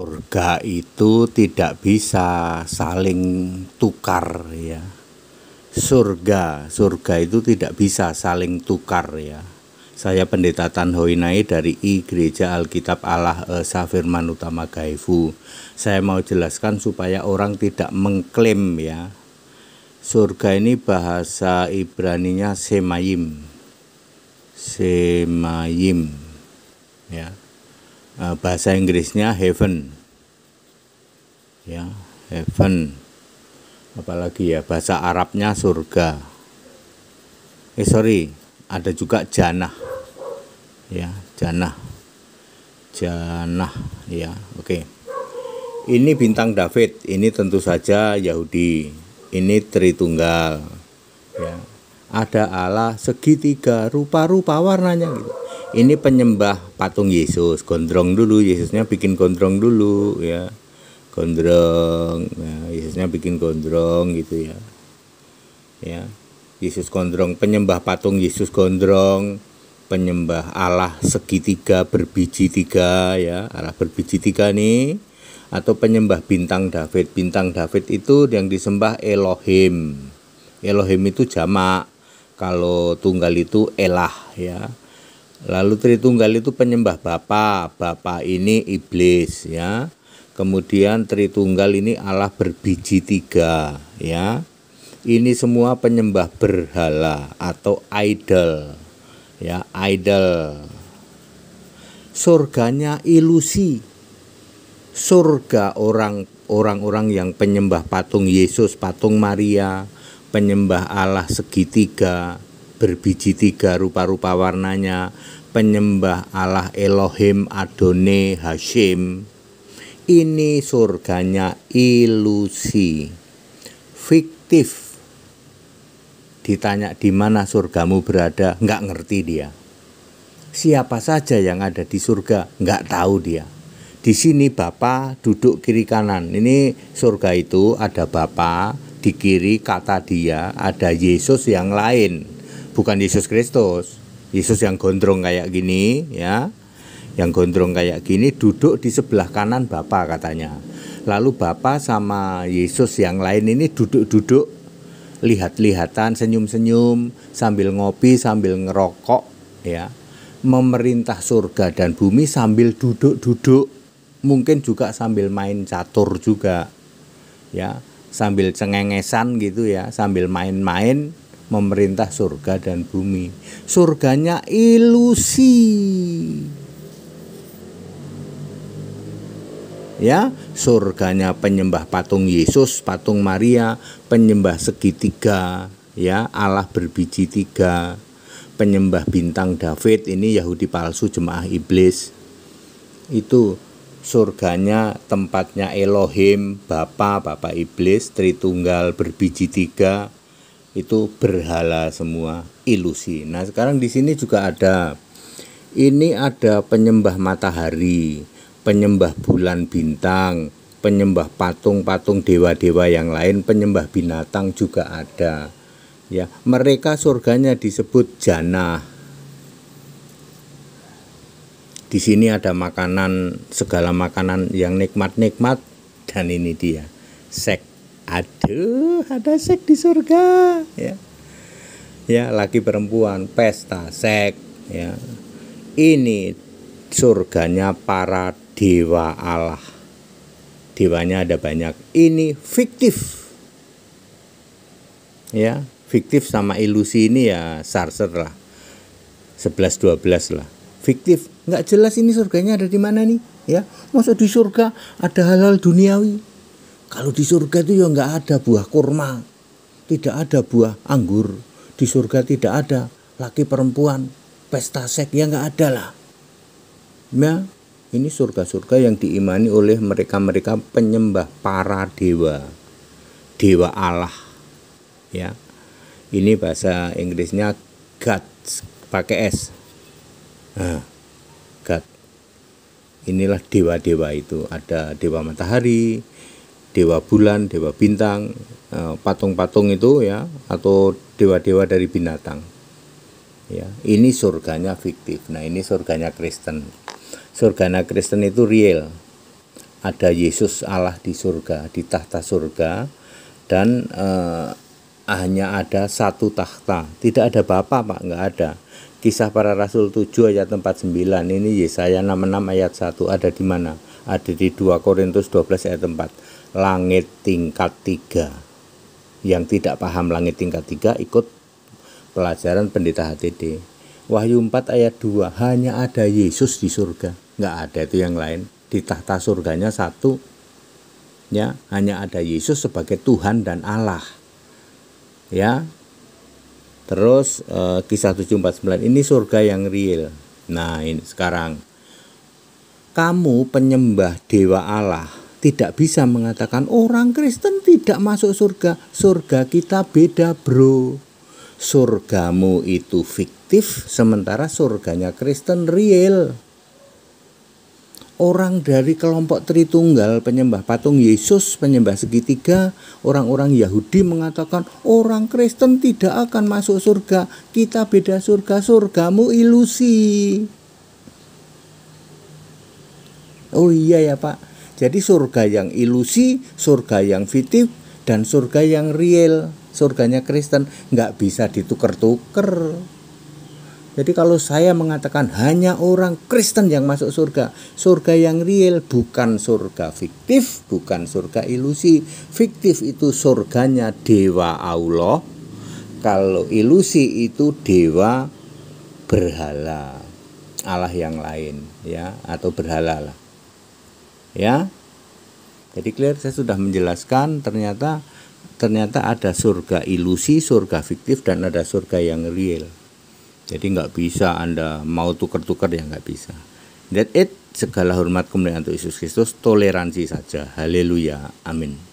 Surga itu tidak bisa saling tukar ya. Surga itu tidak bisa saling tukar ya. Saya Pendeta Tan Hoinai dari I Gereja Alkitab Allah Esa Firman Utama Gaifu. Saya mau jelaskan supaya orang tidak mengklaim ya. Surga ini bahasa Ibraninya semayim. Semayim ya. Bahasa Inggrisnya heaven ya, heaven. Apalagi ya, bahasa Arabnya surga. Ada juga jannah ya, jannah ya. Oke. Ini bintang David, ini tentu saja Yahudi. Ini Tritunggal ya. Ada Allah segitiga, rupa-rupa warnanya gitu. Ini penyembah patung Yesus, gondrong dulu, Yesusnya bikin gondrong dulu ya. Gondrong, nah, Yesusnya bikin gondrong gitu ya. Ya. Yesus gondrong, penyembah patung Yesus gondrong, penyembah Allah segitiga berbiji tiga ya, Allah berbiji tiga nih, atau penyembah bintang David. Bintang David itu yang disembah Elohim. Elohim itu jamak, kalau tunggal itu Elah ya. Lalu Tritunggal itu penyembah Bapa. Bapa ini iblis ya. Kemudian Tritunggal ini Allah berbiji tiga ya. Ini semua penyembah berhala atau idol ya, idol. Surganya ilusi. Surga orang-orang yang penyembah patung Yesus, patung Maria, penyembah Allah segitiga, berbiji tiga, rupa-rupa warnanya, penyembah Allah Elohim, Adone, Hashim. Ini surganya ilusi, fiktif. Ditanya di mana surgamu berada, nggak ngerti dia. Siapa saja yang ada di surga, nggak tahu dia. Di sini Bapa duduk kiri kanan. Ini surga itu ada Bapa, di kiri kata dia, ada Yesus yang lain. Bukan Yesus Kristus, Yesus yang gondrong kayak gini ya, yang gondrong kayak gini duduk di sebelah kanan Bapa katanya. Lalu Bapa sama Yesus yang lain ini duduk-duduk, lihat-lihatan, senyum-senyum, sambil ngopi, sambil ngerokok ya, memerintah surga dan bumi sambil duduk-duduk, mungkin juga sambil main catur juga ya, sambil cengengesan gitu ya, sambil main-main, memerintah surga dan bumi. Surganya ilusi ya. Surganya penyembah patung Yesus, patung Maria, penyembah segitiga ya, Allah berbiji tiga, penyembah bintang David, ini Yahudi palsu, jemaah iblis. Itu surganya, tempatnya Elohim, Bapa iblis, Tritunggal berbiji tiga. Itu berhala semua, ilusi. Nah, sekarang di sini juga ada. Ini ada penyembah matahari, penyembah bulan bintang, penyembah patung-patung dewa-dewa yang lain, penyembah binatang juga ada. Ya, mereka surganya disebut jannah. Di sini ada makanan, segala makanan yang nikmat-nikmat, dan ini dia, seks. Aduh, ada seks di surga ya. Ya, laki perempuan, pesta seks ya. Ini surganya para dewa Allah. Dewanya ada banyak. Ini fiktif. Ya, fiktif sama ilusi ini ya sarser lah. 11-12 lah. Fiktif, nggak jelas ini surganya ada di mana nih ya. Masa di surga ada hal-hal duniawi? Kalau di surga itu ya nggak ada buah kurma, tidak ada buah anggur. Di surga tidak ada laki perempuan, pesta seks, ya nggak ada lah. Ya, ini surga-surga yang diimani oleh mereka-mereka penyembah para dewa, dewa Allah. Ya, ini bahasa Inggrisnya God, pakai S. Nah, God. Inilah dewa-dewa itu. Ada dewa matahari, dewa bulan, dewa bintang, patung-patung itu ya, atau dewa-dewa dari binatang. Ya, ini surganya fiktif. Nah, ini surganya Kristen. Surganya Kristen itu real. ada Yesus Allah di surga, di tahta surga, dan hanya ada satu tahta, tidak ada Bapa, Pak, nggak ada. Kisah Para Rasul 7 ayat 49, ini Yesaya 66 ayat 1, ada di mana? Ada di 2 Korintus 12 ayat 4. Langit tingkat 3. Yang tidak paham langit tingkat 3 ikut pelajaran pendeta HTD. Wahyu 4 ayat 2, hanya ada Yesus di surga, nggak ada itu yang lain. Di tahta surganya satu, ya, hanya ada Yesus sebagai Tuhan dan Allah, ya. Terus kisah 7:49, ini surga yang real. Nah, ini sekarang kamu penyembah dewa Allah tidak bisa mengatakan orang Kristen tidak masuk surga. Surga kita beda, bro. Surgamu itu fiktif, sementara surganya Kristen real. Orang dari kelompok Tritunggal, penyembah patung Yesus, penyembah segitiga, orang-orang Yahudi mengatakan orang Kristen tidak akan masuk surga. Kita beda surga, surgamu ilusi. Oh iya ya, Pak. Jadi surga yang ilusi, surga yang fiktif, dan surga yang real, surganya Kristen, nggak bisa ditukar-tukar. Jadi kalau saya mengatakan hanya orang Kristen yang masuk surga, surga yang real, bukan surga fiktif, bukan surga ilusi. Fiktif itu surganya dewa Allah, kalau ilusi itu dewa berhala, Allah yang lain, ya, atau berhala lah, ya. Jadi clear, saya sudah menjelaskan ternyata ada surga ilusi, surga fiktif, dan ada surga yang real. Jadi nggak bisa Anda mau tukar-tukar, ya nggak bisa. That's it. Segala hormat kemuliaan untuk Yesus Kristus, toleransi saja. Haleluya. Amin.